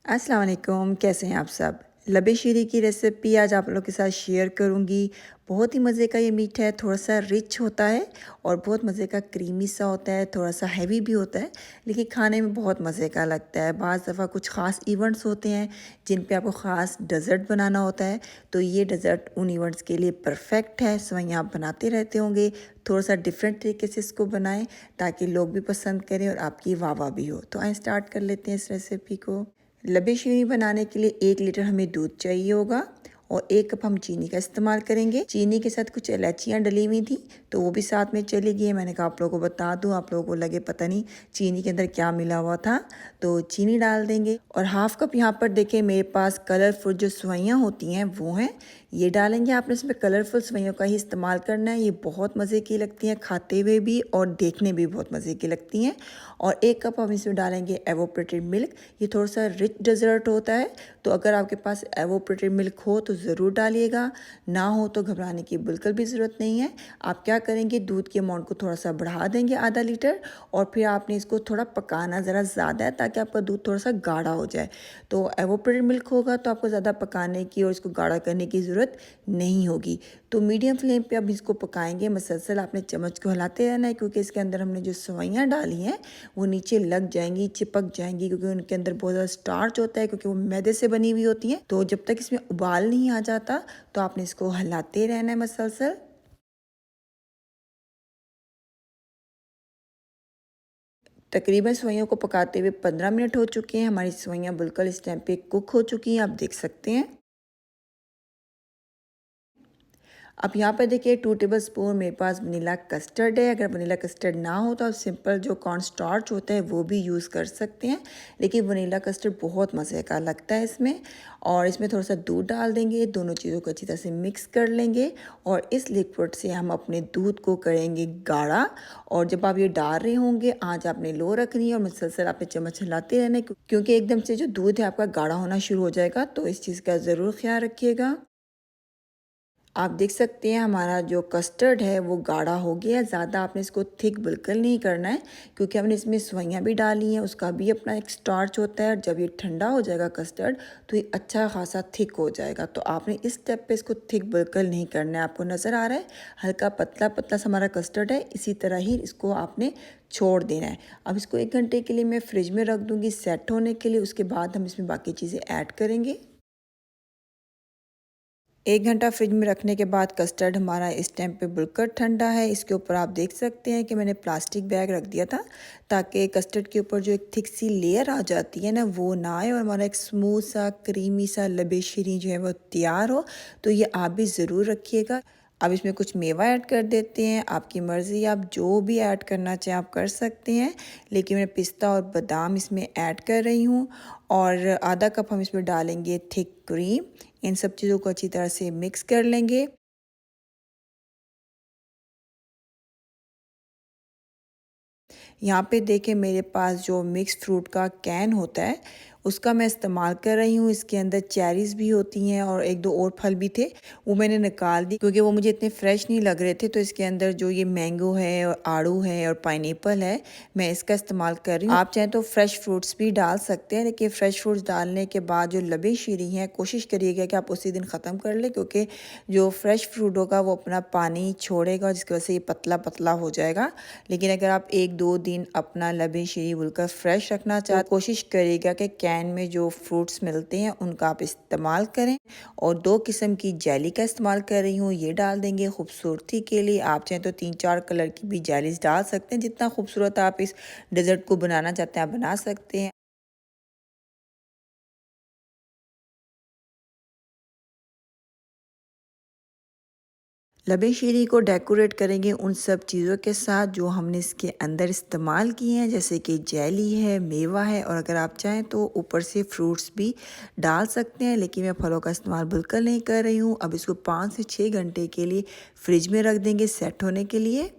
अस्सलाम वालेकुम, कैसे हैं आप सब। लबे शीरी की रेसिपी आज आप लोगों के साथ शेयर करूंगी। बहुत ही मज़े का ये मीट है, थोड़ा सा रिच होता है और बहुत मज़े का क्रीमी सा होता है, थोड़ा सा हैवी भी होता है, लेकिन खाने में बहुत मज़े का लगता है। बाज़ दफ़ा कुछ ख़ास इवेंट्स होते हैं जिन पे आपको ख़ास डेज़र्ट बनाना होता है, तो ये डेज़र्ट उन इवेंट्स के लिए परफेक्ट है। सेवइयाँ आप बनाते रहते होंगे, थोड़ा सा डिफरेंट तरीके से इसको बनाएं ताकि लोग भी पसंद करें और आपकी वाह भी हो। तो आइए स्टार्ट कर लेते हैं इस रेसिपी को। लबे शीरी बनाने के लिए 1 लीटर हमें दूध चाहिए होगा और 1 कप हम चीनी का इस्तेमाल करेंगे। चीनी के साथ कुछ इलायचियाँ डली हुई थी तो वो भी साथ में चली गई है। मैंने कहा आप लोगों को बता दूं, आप लोगों को लगे पता नहीं चीनी के अंदर क्या मिला हुआ था। तो चीनी डाल देंगे और हाफ कप यहाँ पर देखें मेरे पास कलरफुल जो सेवइयाँ होती हैं वो हैं, ये डालेंगे। आपने इसमें कलरफुल सेवइयों का ही इस्तेमाल करना है। ये बहुत मज़े की लगती हैं खाते हुए भी और देखने भी बहुत मज़े की लगती हैं। और 1 कप हम इसमें डालेंगे एवोपरेटेड मिल्क। ये थोड़ा सा रिच डेजर्ट होता है, तो अगर आपके पास एवोपरेटेड मिल्क हो तो ज़रूर डालिएगा, ना हो तो घबराने की बिल्कुल भी ज़रूरत नहीं है। आप क्या करेंगे, दूध के अमाउंट को थोड़ा सा बढ़ा देंगे आधा लीटर और फिर आपने इसको थोड़ा पकाना ज़रा ज़्यादा है ताकि आपका दूध थोड़ा सा गाढ़ा हो जाए। तो एवोपरेटेड मिल्क होगा तो आपको ज़्यादा पकाने की और इसको गाढ़ा करने की ज़रूरत नहीं होगी। तो मीडियम फ्लेम पे अब इसको पकाएंगे। मसलसल आपने चम्मच को हिलाते रहना है क्योंकि इसके अंदर हमने जो सेवइयाँ डाली हैं वो नीचे लग जाएंगी, चिपक जाएंगी, क्योंकि उनके अंदर बहुत ज़्यादा स्टार्च होता है क्योंकि वो मैदे से बनी हुई होती हैं। तो जब तक इसमें उबाल नहीं आ जाता तो आपने इसको हिलाते रहना है मसलसल। तकरीबन सेवइयों को पकाते हुए 15 मिनट हो चुके हैं। हमारी सेवइयाँ बिल्कुल इस टाइम पे कुक हो चुकी हैं, आप देख सकते हैं। अब यहाँ पर देखिए 2 टेबल स्पून मेरे पास वनीला कस्टर्ड है। अगर वनीला कस्टर्ड ना हो तो आप सिंपल जो कॉर्न स्टार्च होता है वो भी यूज़ कर सकते हैं, लेकिन वनीला कस्टर्ड बहुत मज़े का लगता है इसमें। और इसमें थोड़ा सा दूध डाल देंगे, दोनों चीज़ों को अच्छी तरह से मिक्स कर लेंगे और इस लिक्विड से हम अपने दूध को करेंगे गाढ़ा। और जब आप ये डाल रहे होंगे आँच आपने लो रखनी है और मुसलसल आपने चम्मच हिलाते रहना है क्योंकि एकदम से जो दूध है आपका गाढ़ा होना शुरू हो जाएगा, तो इस चीज़ का ज़रूर ख्याल रखिएगा। आप देख सकते हैं हमारा जो कस्टर्ड है वो गाढ़ा हो गया है। ज़्यादा आपने इसको थिक बिल्कुल नहीं करना है क्योंकि हमने इसमें सेवइयाँ भी डाली हैं, उसका भी अपना एक स्टार्च होता है। और जब ये ठंडा हो जाएगा कस्टर्ड तो ये अच्छा खासा थिक हो जाएगा। तो आपने इस स्टेप पे इसको थिक बिल्कुल नहीं करना है। आपको नज़र आ रहा है हल्का पतला पतला सा हमारा कस्टर्ड है, इसी तरह ही इसको आपने छोड़ देना है। अब इसको 1 घंटे के लिए मैं फ्रिज में रख दूँगी सेट होने के लिए, उसके बाद हम इसमें बाकी चीज़ें ऐड करेंगे। 1 घंटा फ्रिज में रखने के बाद कस्टर्ड हमारा इस टाइम पे बिल्कुल ठंडा है। इसके ऊपर आप देख सकते हैं कि मैंने प्लास्टिक बैग रख दिया था ताकि कस्टर्ड के ऊपर जो एक थिक सी लेयर आ जाती है ना वो ना आए और हमारा एक स्मूथ सा क्रीमी सा लबे शीरी जो है वो तैयार हो। तो ये आप भी ज़रूर रखिएगा। अब इसमें कुछ मेवा ऐड कर देते हैं, आपकी मर्ज़ी, आप जो भी ऐड करना चाहें आप कर सकते हैं, लेकिन मैं पिस्ता और बादाम इसमें ऐड कर रही हूँ। और आधा कप हम इसमें डालेंगे थिक क्रीम। इन सब चीज़ों को अच्छी तरह से मिक्स कर लेंगे। यहाँ पे देखें मेरे पास जो मिक्स फ्रूट का कैन होता है उसका मैं इस्तेमाल कर रही हूँ। इसके अंदर चेरीज़ भी होती हैं और 1-2 और फल भी थे, वो मैंने निकाल दी क्योंकि वो मुझे इतने फ्रेश नहीं लग रहे थे। तो इसके अंदर जो ये मैंगो है और आड़ू है और पाइनएप्पल है, मैं इसका इस्तेमाल कर रही हूँ। आप चाहें तो फ्रेश फ्रूट्स भी डाल सकते हैं, लेकिन फ्रेश फ्रूट्स डालने के बाद जो लबे शीरी हैं कोशिश करिएगा कि आप उसी दिन ख़त्म कर लें, क्योंकि जो फ्रेश फ्रूट होगा वो अपना पानी छोड़ेगा जिसकी वजह से ये पतला पतला हो जाएगा। लेकिन अगर आप 1-2 दिन अपना लबे शीरी बिल्कुल फ्रेश रखना चाहते तो कोशिश करिएगा कि कैन में जो फ्रूट्स मिलते हैं उनका आप इस्तेमाल करें। और 2 किस्म की जेली का इस्तेमाल कर रही हूँ, ये डाल देंगे खूबसूरती के लिए। आप चाहें तो 3-4 कलर की भी जेलीज डाल सकते हैं, जितना खूबसूरत आप इस डेजर्ट को बनाना चाहते हैं आप बना सकते हैं। लबे शीरी को डेकोरेट करेंगे उन सब चीज़ों के साथ जो हमने इसके अंदर इस्तेमाल किए हैं, जैसे कि जेली है, मेवा है, और अगर आप चाहें तो ऊपर से फ्रूट्स भी डाल सकते हैं, लेकिन मैं फलों का इस्तेमाल बिल्कुल नहीं कर रही हूँ। अब इसको 5 से 6 घंटे के लिए फ्रिज में रख देंगे सेट होने के लिए।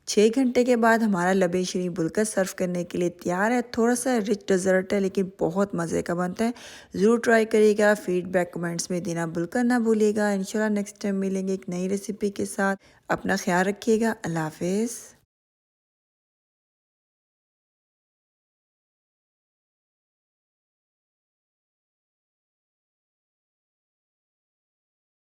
6 घंटे के बाद हमारा लबे शीरी बिल्कुल सर्व करने के लिए तैयार है। थोड़ा सा रिच डेजर्ट है लेकिन बहुत मज़े का बनता है। ज़रूर ट्राई करिएगा, फीडबैक कमेंट्स में देना बिल्कुल ना भूलिएगा। इंशाल्लाह नेक्स्ट टाइम मिलेंगे एक नई रेसिपी के साथ। अपना ख्याल रखिएगा। अल्लाह हाफिज़।